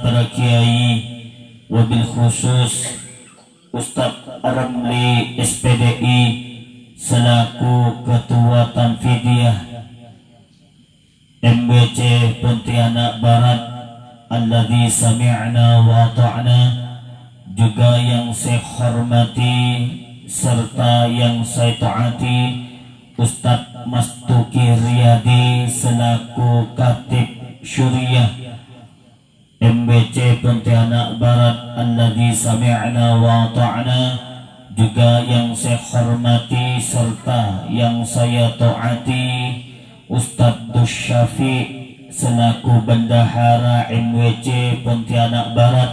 para kiai, wabil khusus Ustadz Ramli SPDI selaku Ketua Tanfidiyah MBC Pontianak Barat, alladzi sami'na wa ata'na, juga yang saya hormati serta yang saya taati Ustadz Mastuki Riyadi selaku Katib Syuriah MBC Pontianak Barat, alladzi sami'na wa ata'na, juga yang saya hormati serta yang saya taati Ustadz Syafi selaku Bendahara MWC Pontianak Barat,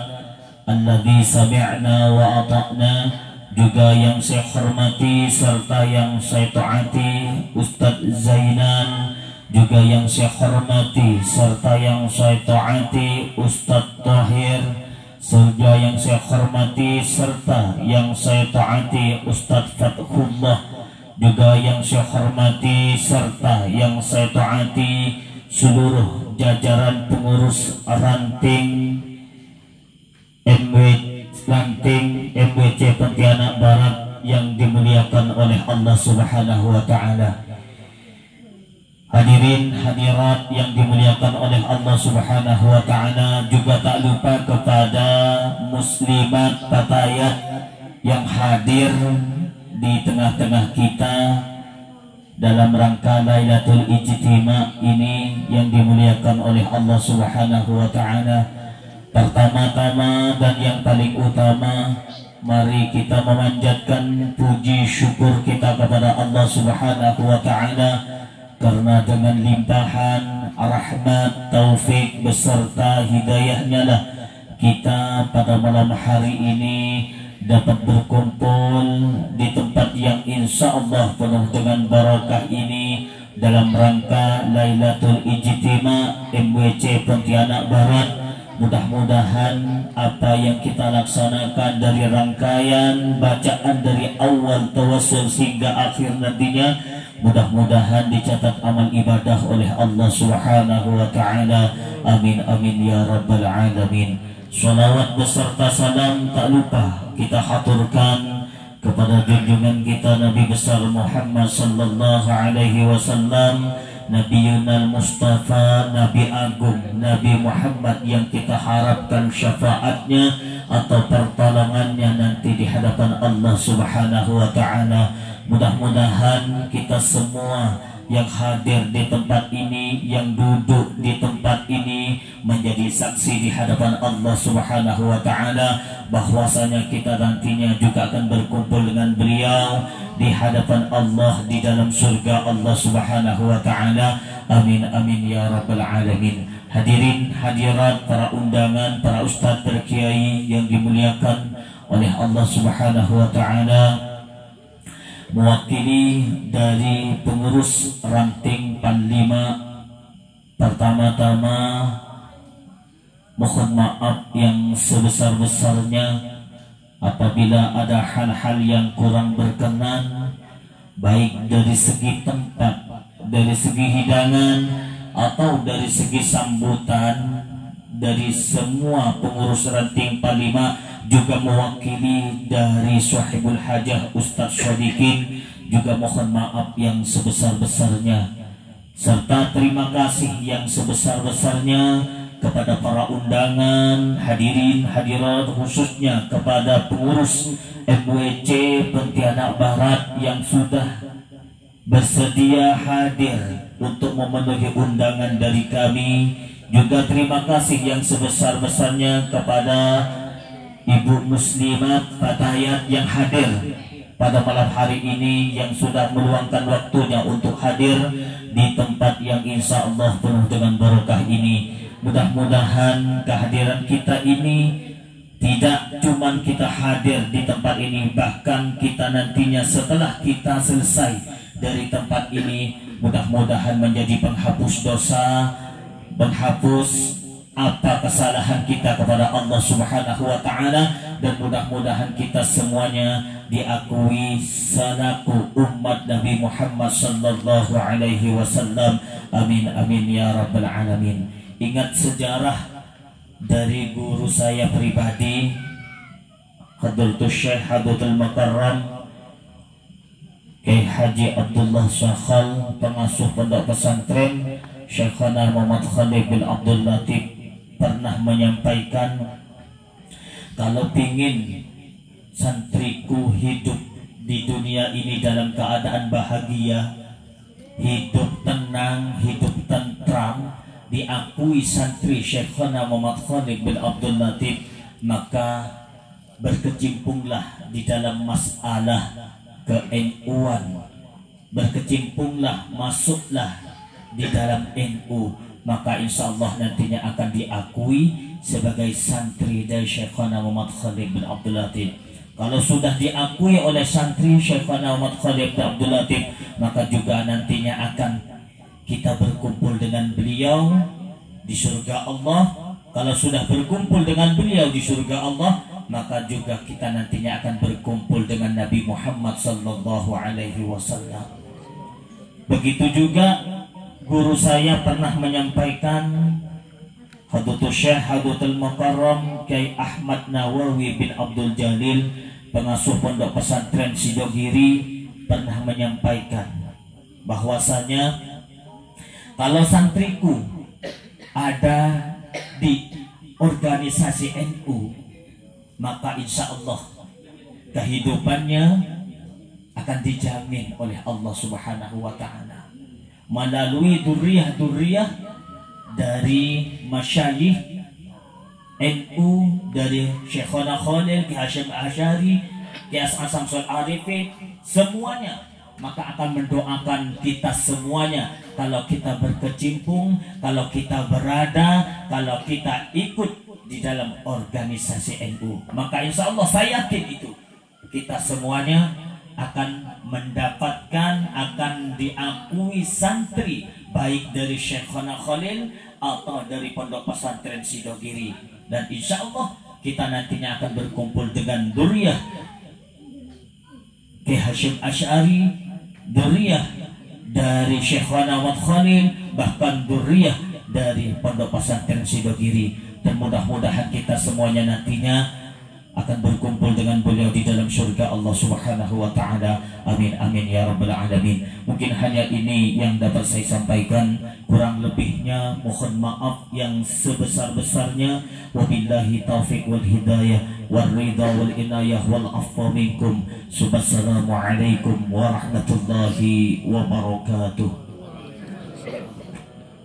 alladzi sami'na wa ata'na, juga yang saya hormati serta yang saya taati Ustadz Zainan, juga yang saya hormati serta yang saya taati Ustadz Tahir, juga yang saya hormati serta yang saya taati Ustadz Fathullah, juga yang saya hormati serta yang saya taati seluruh jajaran pengurus ranting MWC Pontianak Barat yang dimuliakan oleh Allah Subhanahu wa Ta'ala. Hadirin hadirat yang dimuliakan oleh Allah Subhanahu wa Ta'ala, juga tak lupa kepada muslimat fatayat yang hadir di tengah-tengah kita dalam rangka Lailatul Ijtima ini yang dimuliakan oleh Allah Subhanahu wa Ta'ala. Pertama-tama dan yang paling utama, mari kita memanjatkan puji syukur kita kepada Allah Subhanahu wa Ta'ala, karena dengan limpahan rahmat, taufik beserta hidayahnya lah kita pada malam hari ini dapat berkumpul di tempat yang insya Allah penuh dengan barakah ini dalam rangka Lailatul Ijtima MWC Pontianak Barat. Mudah-mudahan apa yang kita laksanakan dari rangkaian bacaan dari awal tawassul hingga akhir nantinya, mudah-mudahan dicatat amal ibadah oleh Allah Subhanahu wa Ta'ala. Amin amin ya rabbal alamin. Salawat beserta salam tak lupa kita haturkan kepada junjungan kita Nabi besar Muhammad sallallahu alaihi wasallam, Nabiunal Mustafa, Nabi Agung, Nabi Muhammad yang kita harapkan syafaatnya atau pertolongannya nanti di hadapan Allah Subhanahu wa Ta'ala. Mudah-mudahan kita semua yang hadir di tempat ini, yang duduk di tempat ini, menjadi saksi di hadapan Allah Subhanahu wa Ta'ala bahwasanya kita nantinya juga akan berkumpul dengan beliau di hadapan Allah di dalam surga Allah Subhanahu wa Ta'ala. Amin amin ya rabbal alamin. Hadirin hadirat, para undangan, para ustadz, para kiai yang dimuliakan oleh Allah Subhanahu wa Ta'ala, mewakili dari pengurus ranting Panlima, pertama-tama mohon maaf yang sebesar-besarnya apabila ada hal-hal yang kurang berkenan, baik dari segi tempat, dari segi hidangan, atau dari segi sambutan dari semua pengurus ranting Panlima, juga mewakili dari Sahibul Hajah Ustadz Shodikin, juga mohon maaf yang sebesar-besarnya, serta terima kasih yang sebesar-besarnya kepada para undangan, hadirin hadirat, khususnya kepada pengurus MWC Pontianak Barat yang sudah bersedia hadir untuk memenuhi undangan dari kami. Juga terima kasih yang sebesar-besarnya kepada ibu muslimat fatayat yang hadir pada malam hari ini, yang sudah meluangkan waktunya untuk hadir di tempat yang insya Allah penuh dengan barakah ini. Mudah-mudahan kehadiran kita ini tidak cuma kita hadir di tempat ini, bahkan kita nantinya setelah kita selesai dari tempat ini, mudah-mudahan menjadi penghapus dosa, menghapus apa kesalahan kita kepada Allah Subhanahu wa Ta'ala, dan mudah-mudahan kita semuanya diakui selaku umat Nabi Muhammad sallallahu alaihi wasallam. Amin amin ya rabbal alamin. Ingat sejarah dari guru saya pribadi Hadratus Syekh Hadratul Mukarram Kiai Haji Abdullah Syakhal, pengasuh pondok pesantren Syekhana Muhammad Khalid bin Abdul Latif, pernah menyampaikan kalau pingin santriku hidup di dunia ini dalam keadaan bahagia, hidup tenang, hidup tentram, diakui santri Syekhana Muhammad Khalid bin Abdul Latif, maka berkecimpunglah di dalam masalah ke-NU-an, berkecimpunglah, masuklah di dalam NU, maka insya Allah nantinya akan diakui sebagai santri dari Syekhana Muhammad Khalid bin Abdul Latif. Kalau sudah diakui oleh santri Syekhana Muhammad Khalid bin Abdul Latif, maka juga nantinya akan kita berkumpul dengan beliau di surga Allah. Kalau sudah berkumpul dengan beliau di surga Allah, maka juga kita nantinya akan berkumpul dengan Nabi Muhammad sallallahu alaihi wasallam. Begitu juga guru saya pernah menyampaikan, Hadratus Syekh Hadratul Mukarram Kiai Ahmad Nawawi bin Abdul Jalil, pengasuh pondok pesantren Sidogiri, pernah menyampaikan bahwasanya kalau santriku ada di organisasi NU, maka insya Allah kehidupannya akan dijamin oleh Allah Subhanahu wa Ta'ala melalui duriyah-duriyah dari masyayikh NU, dari Syekhona Khalil, Ki Hasyim Asy'ari, Ki As'ad Samsul Arifin, semuanya. Maka akan mendoakan kita semuanya kalau kita berkecimpung, kalau kita berada, kalau kita ikut di dalam organisasi NU. Maka insya Allah saya yakin itu kita semuanya akan mendapatkan, akan diakui santri baik dari Syekhona Khalil atau dari pondok pesantren Sidogiri. Dan insya Allah kita nantinya akan berkumpul dengan duriyah Ki Hasyim Asy'ari, duriyah dari Syekhona Muhammad Khalil, bahkan duriyah dari pondok pesantren Sidogiri. Dan mudah-mudahan kita semuanya nantinya akan berkumpul dengan beliau di dalam surga Allah Subhanahu wa Ta'ala. Amin amin ya rabbal alamin. Mungkin hanya ini yang dapat saya sampaikan, kurang lebihnya mohon maaf yang sebesar-besarnya. Wabillahi taufiq wal hidayah wal ridha wal inayah wal afwa minkum. Subhanallahi warahmatullahi wabarakatuh.